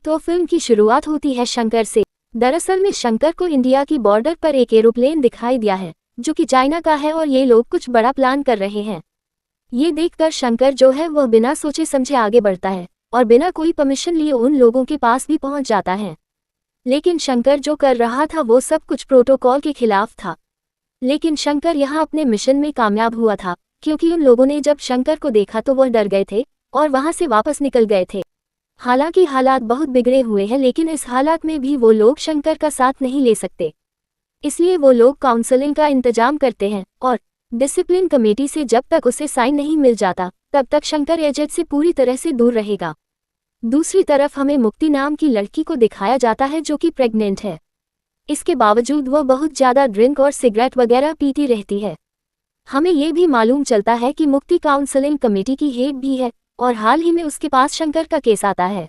तो फिल्म की शुरुआत होती है शंकर से। दरअसल में शंकर को इंडिया की बॉर्डर पर एक एरोप्लेन दिखाई दिया है जो कि चाइना का है और ये लोग कुछ बड़ा प्लान कर रहे हैं। ये देखकर शंकर जो है वह बिना सोचे समझे आगे बढ़ता है और बिना कोई परमिशन लिए उन लोगों के पास भी पहुंच जाता है। लेकिन शंकर जो कर रहा था वो सब कुछ प्रोटोकॉल के खिलाफ था। लेकिन शंकर यहाँ अपने मिशन में कामयाब हुआ था, क्योंकि उन लोगों ने जब शंकर को देखा तो वह डर गए थे और वहां से वापस निकल गए थे। हालांकि हालात बहुत बिगड़े हुए हैं, लेकिन इस हालात में भी वो लोग शंकर का साथ नहीं ले सकते। इसलिए वो लोग काउंसलिंग का इंतजाम करते हैं और डिसिप्लिन कमेटी से जब तक उसे साइन नहीं मिल जाता तब तक शंकर एजेंट से पूरी तरह से दूर रहेगा। दूसरी तरफ हमें मुक्ति नाम की लड़की को दिखाया जाता है जो कि प्रेग्नेंट है। इसके बावजूद वह बहुत ज़्यादा ड्रिंक और सिगरेट वगैरह पीती रहती है। हमें ये भी मालूम चलता है कि मुक्ति काउंसलिंग कमेटी की हेड भी है और हाल ही में उसके पास शंकर का केस आता है।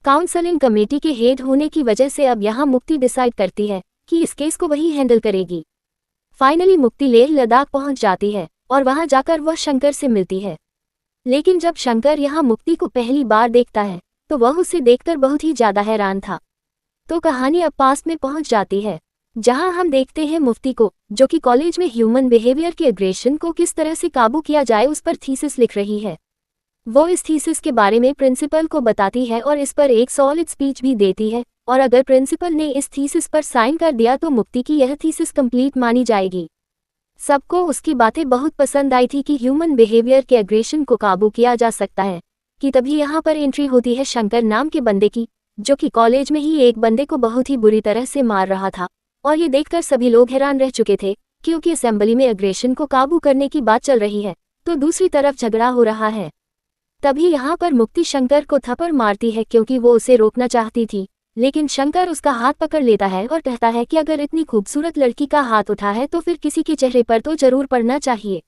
काउंसलिंग कमेटी के हेड होने की वजह से अब यहाँ मुक्ति डिसाइड करती है कि इस केस को वही हैंडल करेगी। फाइनली मुक्ति लेह लद्दाख पहुंच जाती है और वहां जाकर वह शंकर से मिलती है। लेकिन जब शंकर यहाँ मुक्ति को पहली बार देखता है तो वह उसे देखकर बहुत ही ज़्यादा हैरान था। तो कहानी अब पास्ट में पहुंच जाती है, जहां हम देखते हैं मुफ्ती को जो कि कॉलेज में ह्यूमन बिहेवियर के एग्रेशन को किस तरह से काबू किया जाए उस पर थीसिस लिख रही है। वो इस थीसिस के बारे में प्रिंसिपल को बताती है और इस पर एक सॉलिड स्पीच भी देती है, और अगर प्रिंसिपल ने इस थीसिस पर साइन कर दिया तो मुक्ति की यह थीसिस कंप्लीट मानी जाएगी। सबको उसकी बातें बहुत पसंद आई थी कि ह्यूमन बिहेवियर के एग्रेशन को काबू किया जा सकता है। कि तभी यहाँ पर एंट्री होती है शंकर नाम के बंदे की, जो कि कॉलेज में ही एक बंदे को बहुत ही बुरी तरह से मार रहा था। और ये देखकर सभी लोग हैरान रह चुके थे, क्योंकि असेंबली में एग्रेशन को काबू करने की बात चल रही है तो दूसरी तरफ झगड़ा हो रहा है। तभी यहाँ पर मुक्ति शंकर को थप्पड़ मारती है क्योंकि वो उसे रोकना चाहती थी, लेकिन शंकर उसका हाथ पकड़ लेता है और कहता है कि अगर इतनी खूबसूरत लड़की का हाथ उठा है तो फिर किसी के चेहरे पर तो जरूर पड़ना चाहिए।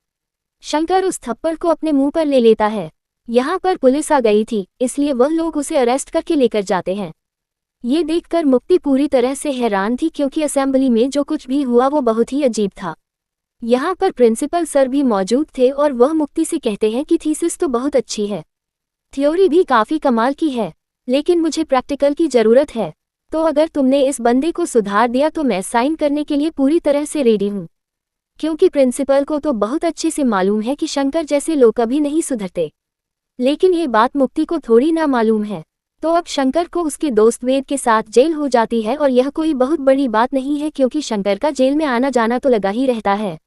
शंकर उस थप्पड़ को अपने मुंह पर ले लेता है। यहाँ पर पुलिस आ गई थी, इसलिए वह लोग उसे अरेस्ट करके लेकर जाते हैं। ये देखकर मुक्ति पूरी तरह से हैरान थी, क्योंकि असेंबली में जो कुछ भी हुआ वो बहुत ही अजीब था। यहाँ पर प्रिंसिपल सर भी मौजूद थे और वह मुक्ति से कहते हैं कि थीसिस तो बहुत अच्छी है, थ्योरी भी काफ़ी कमाल की है, लेकिन मुझे प्रैक्टिकल की ज़रूरत है। तो अगर तुमने इस बंदे को सुधार दिया तो मैं साइन करने के लिए पूरी तरह से रेडी हूँ। क्योंकि प्रिंसिपल को तो बहुत अच्छे से मालूम है कि शंकर जैसे लोग कभी नहीं सुधरते, लेकिन ये बात मुक्ति को थोड़ी ना मालूम है। तो अब शंकर को उसके दोस्त वेद के साथ जेल हो जाती है, और यह कोई बहुत बड़ी बात नहीं है क्योंकि शंकर का जेल में आना जाना तो लगा ही रहता है।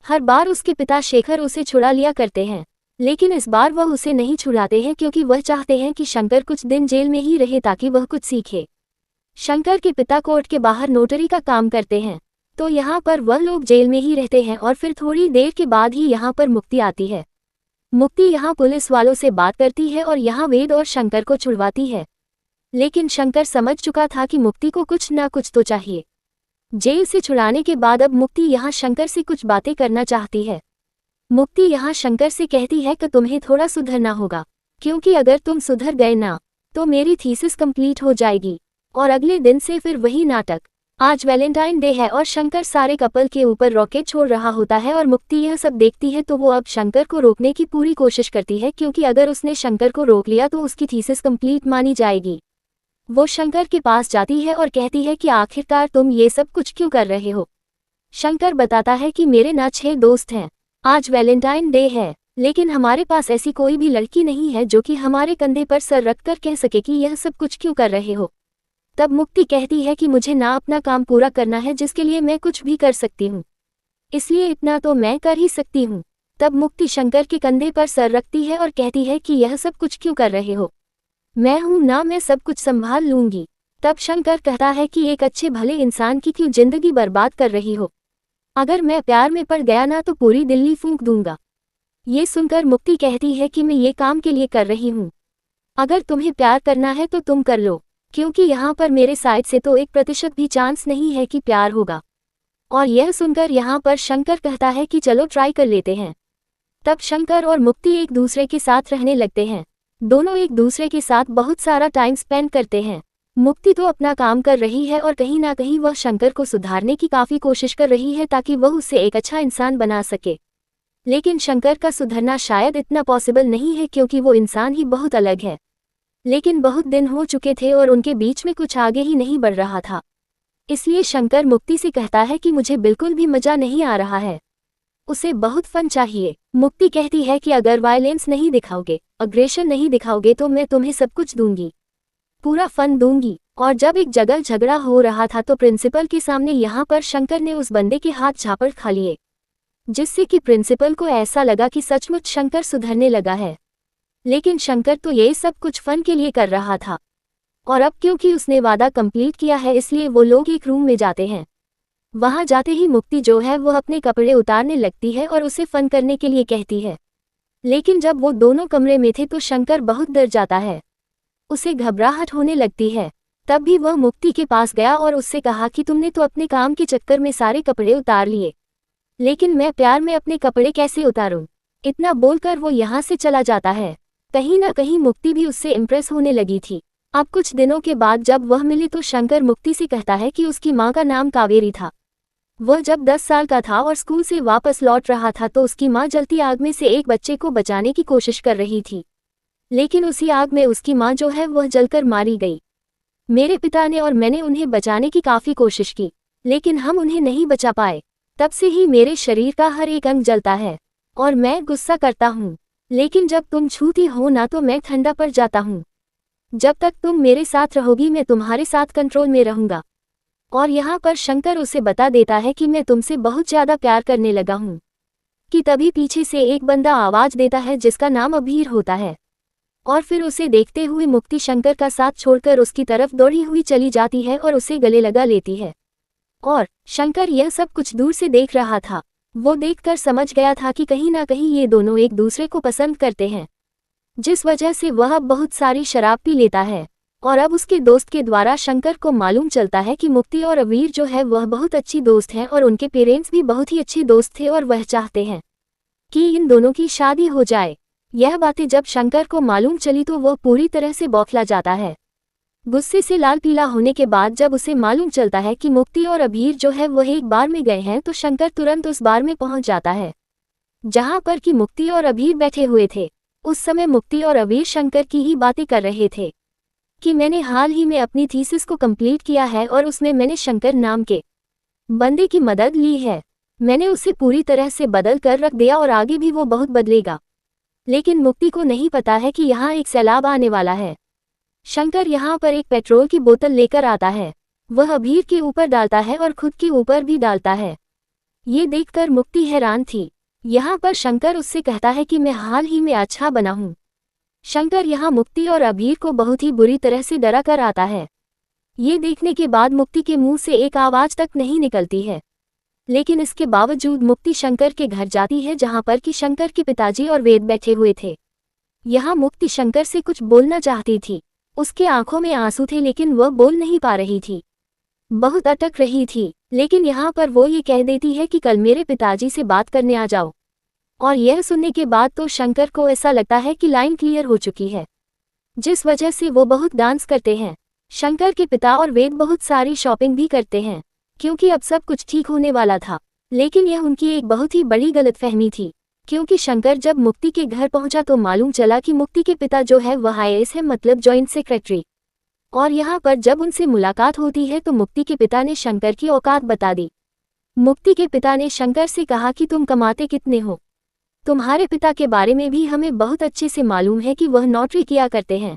हर बार उसके पिता शेखर उसे छुड़ा लिया करते हैं, लेकिन इस बार वह उसे नहीं छुड़ाते हैं क्योंकि वह चाहते हैं कि शंकर कुछ दिन जेल में ही रहे ताकि वह कुछ सीखे। शंकर के पिता कोर्ट के बाहर नोटरी का काम करते हैं, तो यहाँ पर वह लोग जेल में ही रहते हैं और फिर थोड़ी देर के बाद ही यहाँ पर मुक्ति आती है। मुक्ति यहाँ पुलिस वालों से बात करती है और यहाँ वेद और शंकर को छुड़वाती है, लेकिन शंकर समझ चुका था कि मुक्ति को कुछ ना कुछ तो चाहिए। जेल से छुड़ाने के बाद अब मुक्ति यहाँ शंकर से कुछ बातें करना चाहती है। मुक्ति यहाँ शंकर से कहती है कि तुम्हें थोड़ा सुधरना होगा, क्योंकि अगर तुम सुधर गए ना तो मेरी थीसिस कंप्लीट हो जाएगी। और अगले दिन से फिर वही नाटक। आज वैलेंटाइन डे है और शंकर सारे कपल के ऊपर रॉकेट छोड़ रहा होता है और मुक्ति यह सब देखती है, तो वो अब शंकर को रोकने की पूरी कोशिश करती है, क्योंकि अगर उसने शंकर को रोक लिया तो उसकी थीसिस कंप्लीट मानी जाएगी। वो शंकर के पास जाती है और कहती है कि आखिरकार तुम ये सब कुछ क्यों कर रहे हो। शंकर बताता है कि मेरे ना 6 दोस्त हैं, आज वैलेंटाइन डे है, लेकिन हमारे पास ऐसी कोई भी लड़की नहीं है जो कि हमारे कंधे पर सर रखकर कह सके कि यह सब कुछ क्यों कर रहे हो। तब मुक्ति कहती है कि मुझे ना अपना काम पूरा करना है, जिसके लिए मैं कुछ भी कर सकती हूँ, इसलिए इतना तो मैं कर ही सकती हूँ। तब मुक्ति शंकर के कंधे पर सर रखती है और कहती है कि यह सब कुछ क्यों कर रहे हो, मैं हूँ ना, मैं सब कुछ संभाल लूंगी। तब शंकर कहता है कि एक अच्छे भले इंसान की क्यों जिंदगी बर्बाद कर रही हो, अगर मैं प्यार में पड़ गया ना तो पूरी दिल्ली फूंक दूंगा। ये सुनकर मुक्ति कहती है कि मैं ये काम के लिए कर रही हूँ, अगर तुम्हें प्यार करना है तो तुम कर लो, क्योंकि यहाँ पर मेरे साइड से तो 1% भी चांस नहीं है कि प्यार होगा। और यह सुनकर यहाँ पर शंकर कहता है कि चलो ट्राई कर लेते हैं। तब शंकर और मुक्ति एक दूसरे के साथ रहने लगते हैं, दोनों एक दूसरे के साथ बहुत सारा टाइम स्पेंड करते हैं। मुक्ति तो अपना काम कर रही है और कहीं ना कहीं वह शंकर को सुधारने की काफ़ी कोशिश कर रही है ताकि वह उसे एक अच्छा इंसान बना सके, लेकिन शंकर का सुधरना शायद इतना पॉसिबल नहीं है क्योंकि वो इंसान ही बहुत अलग है। लेकिन बहुत दिन हो चुके थे और उनके बीच में कुछ आगे ही नहीं बढ़ रहा था। इसलिए शंकर मुक्ति से कहता है कि मुझे बिल्कुल भी मजा नहीं आ रहा है, उसे बहुत फन चाहिए। मुक्ति कहती है कि अगर वायलेंस नहीं दिखाओगे, अग्रेशन नहीं दिखाओगे तो मैं तुम्हें सब कुछ दूंगी, पूरा फन दूंगी। और जब एक जगह झगड़ा हो रहा था तो प्रिंसिपल के सामने यहाँ पर शंकर ने उस बंदे के हाथ झापड़ खा लिए, जिससे कि प्रिंसिपल को ऐसा लगा कि सचमुच शंकर सुधरने लगा है। लेकिन शंकर तो ये सब कुछ फन के लिए कर रहा था, और अब क्योंकि उसने वादा कंप्लीट किया है इसलिए वो लोग एक रूम में जाते हैं। वहां जाते ही मुक्ति जो है वो अपने कपड़े उतारने लगती है और उसे फन करने के लिए कहती है। लेकिन जब वो दोनों कमरे में थे तो शंकर बहुत डर जाता है, उसे घबराहट होने लगती है। तब भी वह मुक्ति के पास गया और उससे कहा कि तुमने तो अपने काम के चक्कर में सारे कपड़े उतार लिए, लेकिन मैं प्यार में अपने कपड़े कैसे उतारूं? इतना बोलकर वो यहाँ से चला जाता है। कहीं ना कहीं मुक्ति भी उससे इम्प्रेस होने लगी थी। अब कुछ दिनों के बाद जब वह मिली तो शंकर मुक्ति से कहता है कि उसकी माँ का नाम कावेरी था। वह जब 10 साल का था और स्कूल से वापस लौट रहा था तो उसकी माँ जलती आग में से एक बच्चे को बचाने की कोशिश कर रही थी, लेकिन उसी आग में उसकी माँ जो है वह जलकर मारी गई। मेरे पिता ने और मैंने उन्हें बचाने की काफ़ी कोशिश की, लेकिन हम उन्हें नहीं बचा पाए। तब से ही मेरे शरीर का हर एक अंग जलता है और मैं गुस्सा करता हूँ, लेकिन जब तुम छूती हो ना तो मैं ठंडा पड़ जाता हूँ। जब तक तुम मेरे साथ रहोगी मैं तुम्हारे साथ कंट्रोल में रहूँगा। और यहाँ पर शंकर उसे बता देता है कि मैं तुमसे बहुत ज़्यादा प्यार करने लगा हूँ। कि तभी पीछे से एक बंदा आवाज़ देता है जिसका नाम अबीर होता है, और फिर उसे देखते हुए मुक्ति शंकर का साथ छोड़कर उसकी तरफ दौड़ी हुई चली जाती है और उसे गले लगा लेती है। और शंकर यह सब कुछ दूर से देख रहा था। वो देखकर समझ गया था कि कहीं ना कहीं ये दोनों एक दूसरे को पसंद करते हैं, जिस वजह से वह अब बहुत सारी शराब पी लेता है। और अब उसके दोस्त के द्वारा शंकर को मालूम चलता है कि मुक्ति और अबीर जो है वह बहुत अच्छी दोस्त हैं और उनके पेरेंट्स भी बहुत ही अच्छे दोस्त थे और वह चाहते हैं कि इन दोनों की शादी हो जाए। यह बातें जब शंकर को मालूम चली तो वह पूरी तरह से बौखला जाता है। गुस्से से लाल पीला होने के बाद जब उसे मालूम चलता है कि मुक्ति और अबीर जो है वह एक बार में गए हैं तो शंकर तुरंत उस बार में पहुंच जाता है जहां पर कि मुक्ति और अबीर बैठे हुए थे। उस समय मुक्ति और अबीर शंकर की ही बातें कर रहे थे कि मैंने हाल ही में अपनी थीसिस को कंप्लीट किया है और उसमें मैंने शंकर नाम के बंदे की मदद ली है। मैंने उसे पूरी तरह से बदल कर रख दिया और आगे भी वो बहुत बदलेगा। लेकिन मुक्ति को नहीं पता है कि यहाँ एक सैलाब आने वाला है। शंकर यहाँ पर एक पेट्रोल की बोतल लेकर आता है, वह अबीर के ऊपर डालता है और खुद के ऊपर भी डालता है। ये देखकर मुक्ति हैरान थी। यहाँ पर शंकर उससे कहता है कि मैं हाल ही में अच्छा बना हूँ। शंकर यहाँ मुक्ति और अबीर को बहुत ही बुरी तरह से डरा कर आता है। ये देखने के बाद मुक्ति के मुंह से एक आवाज तक नहीं निकलती है, लेकिन इसके बावजूद मुक्ति शंकर के घर जाती है जहाँ पर कि शंकर के पिताजी और वेद बैठे हुए थे। यहाँ मुक्ति शंकर से कुछ बोलना चाहती थी, उसके आंखों में आंसू थे लेकिन वह बोल नहीं पा रही थी, बहुत अटक रही थी। लेकिन यहाँ पर वो ये कह देती है कि कल मेरे पिताजी से बात करने आ जाओ। और यह सुनने के बाद तो शंकर को ऐसा लगता है कि लाइन क्लियर हो चुकी है, जिस वजह से वो बहुत डांस करते हैं। शंकर के पिता और वेद बहुत सारी शॉपिंग भी करते हैं क्योंकि अब सब कुछ ठीक होने वाला था। लेकिन यह उनकी एक बहुत ही बड़ी गलतफहमी थी, क्योंकि शंकर जब मुक्ति के घर पहुंचा तो मालूम चला कि मुक्ति के पिता जो है वह IAS है, मतलब जॉइंट सेक्रेटरी। और यहाँ पर जब उनसे मुलाकात होती है तो मुक्ति के पिता ने शंकर की औकात बता दी। मुक्ति के पिता ने शंकर से कहा कि तुम कमाते कितने हो? तुम्हारे पिता के बारे में भी हमें बहुत अच्छे से मालूम है कि वह नौकरी किया करते हैं।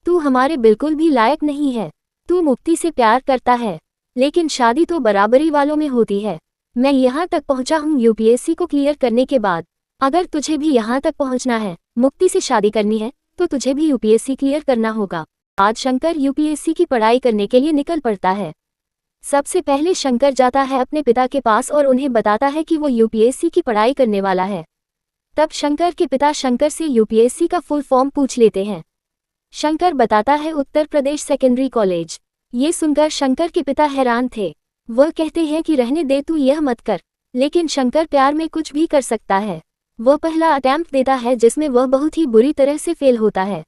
तू हमारे बिल्कुल भी लायक नहीं है। तू मुक्ति से प्यार करता है, लेकिन शादी तो बराबरी वालों में होती है। मैं यहाँ तक पहुँचा हूँ UPSC को क्लियर करने के बाद। अगर तुझे भी यहाँ तक पहुँचना है, मुक्ति से शादी करनी है, तो तुझे भी UPSC क्लियर करना होगा। आज शंकर UPSC की पढ़ाई करने के लिए निकल पड़ता है। सबसे पहले शंकर जाता है अपने पिता के पास और उन्हें बताता है कि वो UPSC की पढ़ाई करने वाला है। तब शंकर के पिता शंकर से UPSC का फुल फॉर्म पूछ लेते हैं। शंकर बताता है उत्तर प्रदेश सेकेंडरी कॉलेज। ये सुनकर शंकर के पिता हैरान थे। वह कहते हैं कि रहने दे, तू यह मत कर। लेकिन शंकर प्यार में कुछ भी कर सकता है। वह पहला अटेम्प्ट देता है जिसमें वह बहुत ही बुरी तरह से फेल होता है।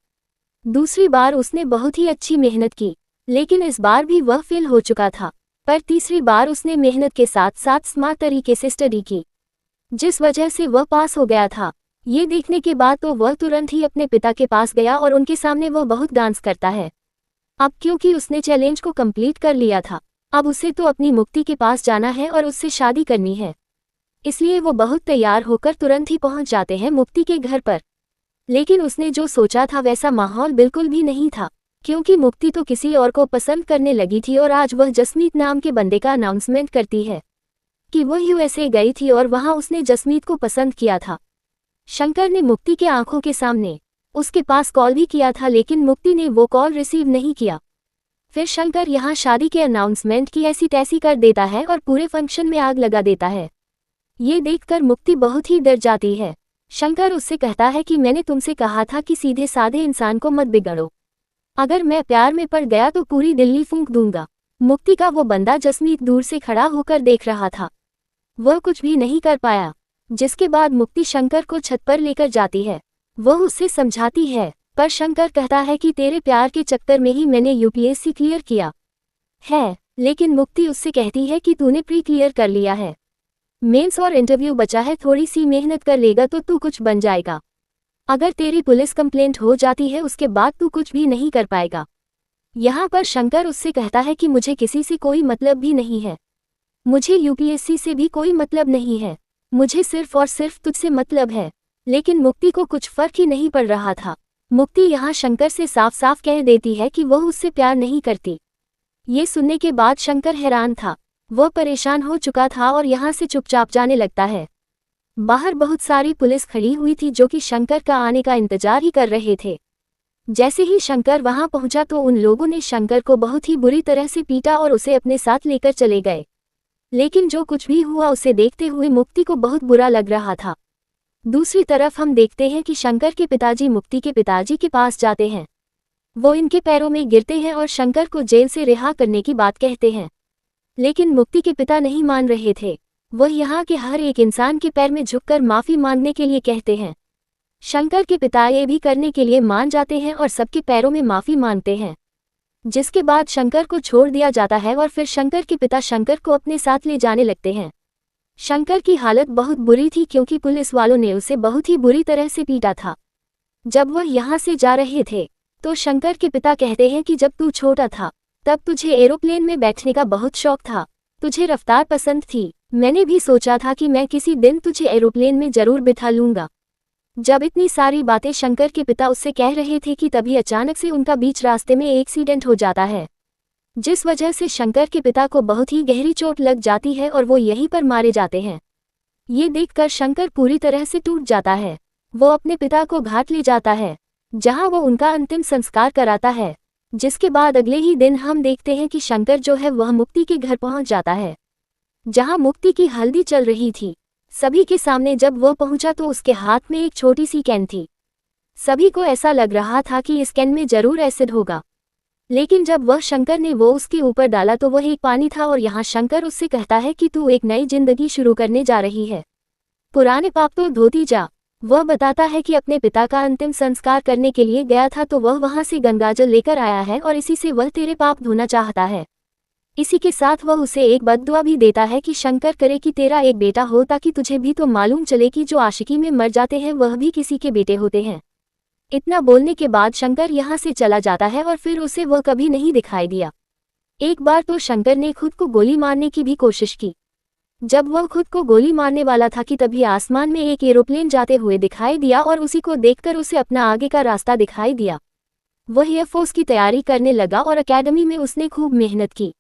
दूसरी बार उसने बहुत ही अच्छी मेहनत की, लेकिन इस बार भी वह फेल हो चुका था। पर तीसरी बार उसने मेहनत के साथ साथ स्मार्ट तरीके से स्टडी की, जिस वजह से वह पास हो गया था। ये देखने के बाद तो वह तुरंत ही अपने पिता के पास गया और उनके सामने वह बहुत डांस करता है। अब क्योंकि उसने चैलेंज को कंप्लीट कर लिया था, अब उसे तो अपनी मुक्ति के पास जाना है और उससे शादी करनी है। इसलिए वो बहुत तैयार होकर तुरंत ही पहुंच जाते हैं मुक्ति के घर पर। लेकिन उसने जो सोचा था वैसा माहौल बिल्कुल भी नहीं था, क्योंकि मुक्ति तो किसी और को पसंद करने लगी थी और आज वह जसमीत नाम के बंदे का अनाउंसमेंट करती है कि वह यूएसए गई थी और वहां उसने जसमीत को पसंद किया था। शंकर ने मुक्ति के आंखों के सामने उसके पास कॉल भी किया था, लेकिन मुक्ति ने वो कॉल रिसीव नहीं किया। फिर शंकर यहाँ शादी के अनाउंसमेंट की ऐसी तैसी कर देता है और पूरे फंक्शन में आग लगा देता है। ये देखकर मुक्ति बहुत ही डर जाती है। शंकर उससे कहता है कि मैंने तुमसे कहा था कि सीधे साधे इंसान को मत बिगड़ो, अगर मैं प्यार में पड़ गया तो पूरी दिल्ली फूंक दूंगा। मुक्ति का वो बंदा जसमीत दूर से खड़ा होकर देख रहा था, वह कुछ भी नहीं कर पाया। जिसके बाद मुक्ति शंकर को छत पर लेकर जाती है। वह उससे समझाती है, पर शंकर कहता है कि तेरे प्यार के चक्कर में ही मैंने यूपीएससी क्लियर किया है। लेकिन मुक्ति उससे कहती है कि तूने प्री क्लियर कर लिया है, मेंस और इंटरव्यू बचा है, थोड़ी सी मेहनत कर लेगा तो तू कुछ बन जाएगा। अगर तेरी पुलिस कंप्लेंट हो जाती है उसके बाद तू कुछ भी नहीं कर पाएगा। यहाँ पर शंकर उससे कहता है कि मुझे किसी से कोई मतलब भी नहीं है, मुझे यूपीएससी से भी कोई मतलब नहीं है, मुझे सिर्फ और सिर्फ तुझसे मतलब है। लेकिन मुक्ति को कुछ फर्क ही नहीं पड़ रहा था। मुक्ति यहाँ शंकर से साफ साफ कह देती है कि वह उससे प्यार नहीं करती। ये सुनने के बाद शंकर हैरान था, वह परेशान हो चुका था और यहाँ से चुपचाप जाने लगता है। बाहर बहुत सारी पुलिस खड़ी हुई थी जो कि शंकर का आने का इंतजार ही कर रहे थे। जैसे ही शंकर वहां पहुंचा तो उन लोगों ने शंकर को बहुत ही बुरी तरह से पीटा और उसे अपने साथ लेकर चले गए। लेकिन जो कुछ भी हुआ उसे देखते हुए मुक्ति को बहुत बुरा लग रहा था। दूसरी तरफ हम देखते हैं कि शंकर के पिताजी मुक्ति के पिताजी के पास जाते हैं। वो इनके पैरों में गिरते हैं और शंकर को जेल से रिहा करने की बात कहते हैं। लेकिन मुक्ति के पिता नहीं मान रहे थे, वह यहाँ के हर एक इंसान के पैर में झुककर माफी मांगने के लिए कहते हैं। शंकर के पिता ये भी करने के लिए मान जाते हैं और सबके पैरों में माफी मांगते हैं। जिसके बाद शंकर को छोड़ दिया जाता है और फिर शंकर के पिता शंकर को अपने साथ ले जाने लगते हैं। शंकर की हालत बहुत बुरी थी क्योंकि पुलिस वालों ने उसे बहुत ही बुरी तरह से पीटा था। जब वह यहाँ से जा रहे थे तो शंकर के पिता कहते हैं कि जब तू छोटा था तब तुझे एरोप्लेन में बैठने का बहुत शौक था, तुझे रफ्तार पसंद थी। मैंने भी सोचा था कि मैं किसी दिन तुझे एरोप्लेन में जरूर बिठा लूंगा। जब इतनी सारी बातें शंकर के पिता उससे कह रहे थे कि तभी अचानक से उनका बीच रास्ते में एक्सीडेंट हो जाता है, जिस वजह से शंकर के पिता को बहुत ही गहरी चोट लग जाती है और वो यहीं पर मारे जाते हैं। ये देखकर शंकर पूरी तरह से टूट जाता है। वो अपने पिता को घाट ले जाता है जहां वो उनका अंतिम संस्कार कराता है। जिसके बाद अगले ही दिन हम देखते हैं कि शंकर जो है वह मुक्ति के घर पहुंच जाता है जहां मुक्ति की हल्दी चल रही थी। सभी के सामने जब वो पहुंचा तो उसके हाथ में एक छोटी सी कैन थी। सभी को ऐसा लग रहा था कि इस कैन में जरूर एसिड होगा, लेकिन जब वह शंकर ने वो उसके ऊपर डाला तो वह एक पानी था और यहाँ शंकर उससे कहता है कि तू एक नई जिंदगी शुरू करने जा रही है, पुराने पाप तो धोती जा। वह बताता है कि अपने पिता का अंतिम संस्कार करने के लिए गया था तो वह वहां से गंगाजल लेकर आया है और इसी से वह तेरे पाप धोना चाहता है। इसी के साथ वह उसे एक बद्दुआ भी देता है कि शंकर करे कि तेरा एक बेटा हो ताकि तुझे भी तो मालूम चले कि जो आशिकी में मर जाते हैं वह भी किसी के बेटे होते हैं। इतना बोलने के बाद शंकर यहाँ से चला जाता है और फिर उसे वह कभी नहीं दिखाई दिया। एक बार तो शंकर ने खुद को गोली मारने की भी कोशिश की। जब वह खुद को गोली मारने वाला था कि तभी आसमान में एक एरोप्लेन जाते हुए दिखाई दिया और उसी को देखकर उसे अपना आगे का रास्ता दिखाई दिया। वह एयरफोर्स की तैयारी करने लगा और एकेडमी में उसने खूब मेहनत की।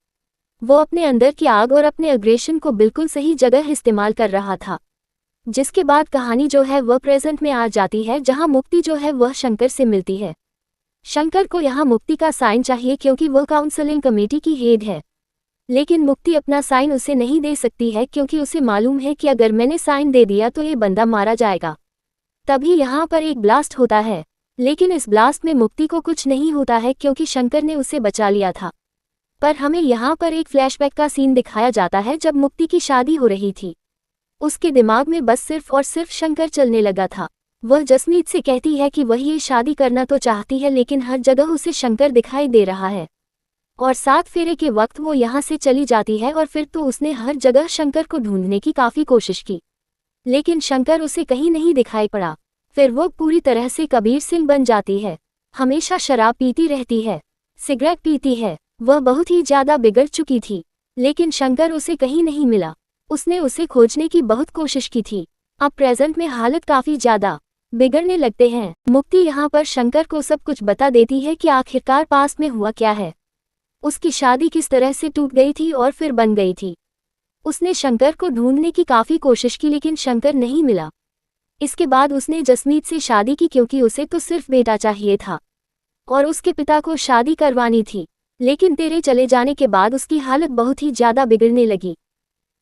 वो अपने अंदर की आग और अपने अग्रेशन को बिल्कुल सही जगह इस्तेमाल कर रहा था। जिसके बाद कहानी जो है वह प्रेजेंट में आ जाती है जहां मुक्ति जो है वह शंकर से मिलती है। शंकर को यहाँ मुक्ति का साइन चाहिए क्योंकि वह काउंसलिंग कमेटी की हेड है, लेकिन मुक्ति अपना साइन उसे नहीं दे सकती है क्योंकि उसे मालूम है कि अगर मैंने साइन दे दिया तो ये बंदा मारा जाएगा। तभी यहाँ पर एक ब्लास्ट होता है, लेकिन इस ब्लास्ट में मुक्ति को कुछ नहीं होता है क्योंकि शंकर ने उसे बचा लिया था। पर हमें यहाँ पर एक फ्लैशबैक का सीन दिखाया जाता है जब मुक्ति की शादी हो रही थी। उसके दिमाग में बस सिर्फ और सिर्फ शंकर चलने लगा था। वह जसमीत से कहती है कि वह ये शादी करना तो चाहती है लेकिन हर जगह उसे शंकर दिखाई दे रहा है और 7 फेरे के वक्त वो यहाँ से चली जाती है और फिर तो उसने हर जगह शंकर को ढूंढने की काफ़ी कोशिश की, लेकिन शंकर उसे कहीं नहीं दिखाई पड़ा। फिर वो पूरी तरह से कबीर सिंह बन जाती है। हमेशा शराब पीती रहती है, सिगरेट पीती है। वह बहुत ही ज्यादा बिगड़ चुकी थी, लेकिन शंकर उसे कहीं नहीं मिला। उसने उसे खोजने की बहुत कोशिश की थी। अब प्रेजेंट में हालत काफी ज्यादा बिगड़ने लगते हैं। मुक्ति यहाँ पर शंकर को सब कुछ बता देती है कि आखिरकार पास्ट में हुआ क्या है, उसकी शादी किस तरह से टूट गई थी और फिर बन गई थी। उसने शंकर को ढूंढने की काफी कोशिश की, लेकिन शंकर नहीं मिला। इसके बाद उसने जसमीत से शादी की, क्योंकि उसे तो सिर्फ बेटा चाहिए था और उसके पिता को शादी करवानी थी। लेकिन तेरे चले जाने के बाद उसकी हालत बहुत ही ज्यादा बिगड़ने लगी।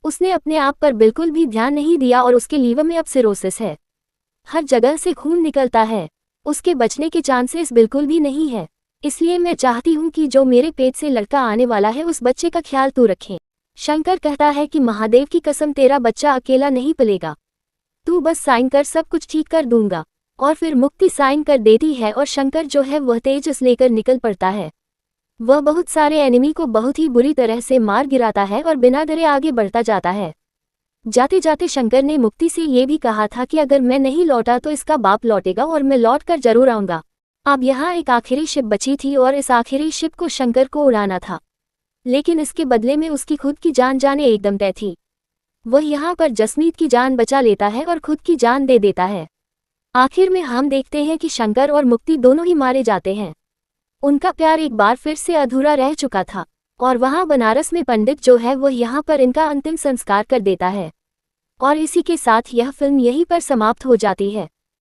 उसने अपने आप पर बिल्कुल भी ध्यान नहीं दिया और उसके लीवर में अब सिरोसिस है, हर जगह से खून निकलता है। उसके बचने के चांसेस बिल्कुल भी नहीं है। इसलिए मैं चाहती हूँ कि जो मेरे पेट से लड़का आने वाला है उस बच्चे का ख्याल तू रखे। शंकर कहता है कि महादेव की कसम तेरा बच्चा अकेला नहीं पलेगा, तू बस साइन कर, सब कुछ ठीक कर दूंगा। और फिर मुक्ति साइन कर देती है और शंकर जो है वह तेजस लेकर निकल पड़ता है। वह बहुत सारे एनिमी को बहुत ही बुरी तरह से मार गिराता है और बिना डरे आगे बढ़ता जाता है। जाते जाते शंकर ने मुक्ति से ये भी कहा था कि अगर मैं नहीं लौटा तो इसका बाप लौटेगा और मैं लौट कर जरूर आऊंगा। अब यहाँ एक आखिरी शिप बची थी और इस आखिरी शिप को शंकर को उड़ाना था, लेकिन इसके बदले में उसकी खुद की जान जाने एकदम तय थी। वह यहाँ पर जसमीत की जान बचा लेता है और खुद की जान दे देता है। आखिर में हम देखते हैं कि शंकर और मुक्ति दोनों ही मारे जाते हैं। उनका प्यार एक बार फिर से अधूरा रह चुका था और वहाँ बनारस में पंडित जो है वह यहाँ पर इनका अंतिम संस्कार कर देता है। और इसी के साथ यह फिल्म यहीं पर समाप्त हो जाती है।